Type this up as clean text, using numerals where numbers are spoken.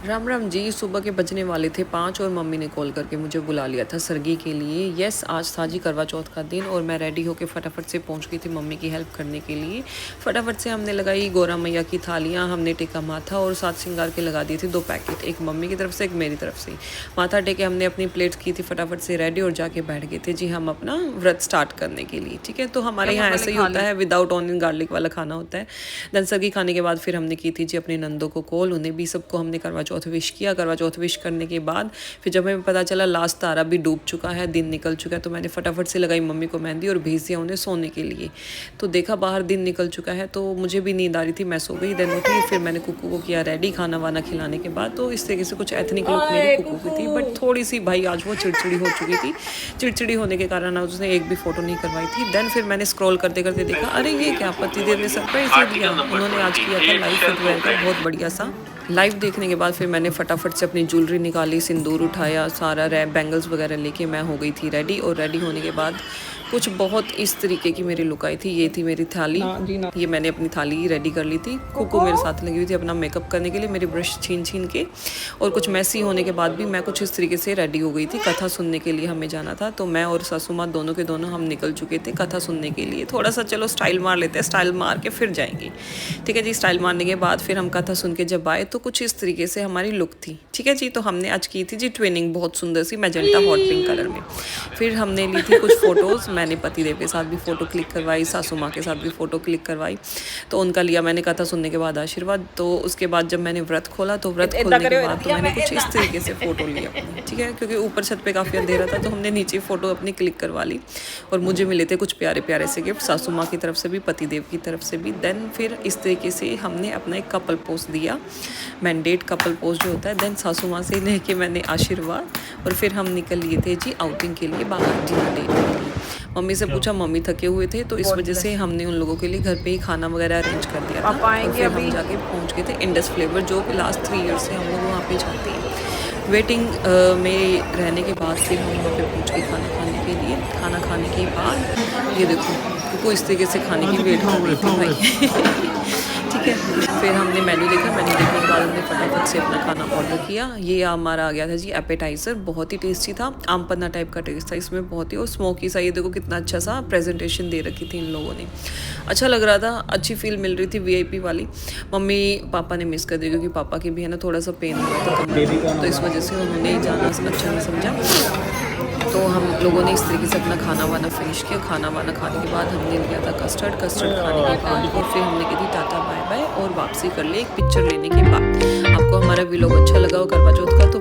राम राम जी। सुबह के बजने वाले थे 5 और मम्मी ने कॉल करके मुझे बुला लिया था सरगी के लिए। यस, आज था जी करवा चौथ का दिन और मैं रेडी होकर फटाफट से पहुंच गई थी मम्मी की हेल्प करने के लिए। फटाफट से हमने लगाई गौरा मैया की थालियां, हमने टेका माथा और 7 श्रृंगार के लगा दिए थे 2 पैकेट, एक मम्मी की तरफ से एक मेरी तरफ से। माथा टेके हमने अपनी प्लेट्स की थी फटाफट से रेडी और जाके बैठ गए थे जी हम अपना व्रत स्टार्ट करने के लिए। ठीक है, तो हमारे यहाँ ऐसे ही होता है, विदाउट ऑनियन गार्लिक वाला खाना होता है। देन सरगी खाने के बाद फिर हमने की थी जी अपने नंदों को कॉल, उन्हें भी सबको हमने करवा चौथ विश किया। करवा चौथ विश करने के बाद फिर जब हमें पता चला लास्ट तारा भी डूब चुका है, दिन निकल चुका है, तो मैंने फटाफट से लगाई मम्मी को मेहंदी और भेज दिया उन्हें सोने के लिए। तो देखा बाहर दिन निकल चुका है तो मुझे भी नींद आ रही थी, मैं सो गई। देन उठी, फिर मैंने कुकू को किया रेडी खाना वाना खिलाने के बाद। तो इस तरीके से कुछ एथनिक लुक मेरी कुकू की थी, बट थोड़ी सी भाई आज वो चिड़चिड़ी हो चुकी थी। चिड़चिड़ी होने के कारण आज उसने एक भी फोटो नहीं करवाई थी। देन फिर मैंने स्क्रॉल करते करते देखा, अरे ये क्या पतिदेव ने सरप्राइज दे दिया। उन्होंने आज किया था लाइव फुटवेयर का बहुत बढ़िया सा। लाइव देखने के बाद फिर मैंने फटाफट से अपनी ज्वेलरी निकाली, सिंदूर उठाया, सारा बैंगल्स वगैरह लेके मैं हो गई थी रेडी। और रेडी होने के बाद कुछ बहुत इस तरीके की मेरी लुक आई थी। ये थी मेरी थाली, ये मैंने अपनी थाली रेडी कर ली थी। कुकू मेरे साथ लगी हुई थी अपना मेकअप करने के लिए, मेरी ब्रश छीन छीन के। और कुछ मैसी होने के बाद भी मैं कुछ इस तरीके से रेडी हो गई थी। कथा सुनने के लिए हमें जाना था, तो मैं और सासू माँ दोनों के दोनों हम निकल चुके थे कथा सुनने के लिए। थोड़ा सा चलो स्टाइल मार लेते हैं, स्टाइल मार के फिर जाएंगे। ठीक है जी, स्टाइल मारने के बाद फिर हम कथा सुन के जब आए तो कुछ इस तरीके से हमारी लुक थी। ठीक है जी, तो हमने आज की थी जी ट्विनिंग, बहुत सुंदर सी मैजेंटा हॉट पिंक कलर में। फिर हमने ली थी कुछ फोटोज़, मैंने पतिदेव के साथ भी फ़ोटो क्लिक करवाई, सासू माँ के साथ भी फ़ोटो क्लिक करवाई। तो उनका लिया मैंने कथा सुनने के बाद आशीर्वाद। तो उसके बाद जब मैंने व्रत खोला तो व्रत खोलने के बाद तो मैंने कुछ इस तरीके से फ़ोटो ली अपनी। ठीक है, क्योंकि ऊपर छत पे काफ़ी अंधेरा था तो हमने नीचे फ़ोटो अपनी क्लिक करवा ली। और मुझे मिले थे कुछ प्यारे प्यारे से गिफ्ट, सासू माँ की तरफ से भी, पतिदेव की तरफ से भी। देन फिर इस तरीके से हमने अपना एक कपल पोज दिया, मैंडेट कपल पोज जो होता है। देन सासू माँ से लेके मैंने आशीर्वाद और फिर हम निकल लिए थे जी आउटिंग के लिए बाहर डिनर डेट के लिए। मम्मी से पूछा, मम्मी थके हुए थे तो इस वजह से हमने उन लोगों के लिए घर पे ही खाना वगैरह अरेंज कर दिया था। और फिर हम जाके पहुंच गए थे इंडस फ्लेवर, जो कि लास्ट 3 ईयर से हम लोग वहाँ पे जाते हैं। वेटिंग में रहने के बाद फिर हम वहाँ पे पहुँच गए खाना खाने के लिए। खाना खाने के बाद ये देखो क्योंकि इस तरीके से खाने की वेट कर रही थी भाई। ठीक है, फिर हमने मेन्यू देखा, मेन्यू देखने के बाद हमने फटाफट से अपना खाना ऑर्डर किया। ये हमारा आ गया था जी एपेटाइज़र, बहुत ही टेस्टी था, आम पन्ना टाइप का टेस्ट था इसमें, बहुत ही। और स्मोकी सा, ये देखो कितना अच्छा सा प्रेजेंटेशन दे रखी थी इन लोगों ने, अच्छा लग रहा था, अच्छी फील मिल रही थी वीआईपी वाली। मम्मी पापा ने मिस कर दी क्योंकि पापा की भी है ना थोड़ा सा पेन हुआ था कमर, तो इस वजह से उन्होंने जाना अच्छा नहीं समझा। तो हम लोगों ने इस तरीके से अपना खाना वाना फिनिश किया। खाना वाना खाने के बाद हमने लिया था कस्टर्ड खाने के बाद और फिर हमने कही टाटा बाय बाय और वापसी कर ली एक पिक्चर लेने के बाद। आपको हमारा व्लॉग अच्छा लगा हो करवा चौथ का तो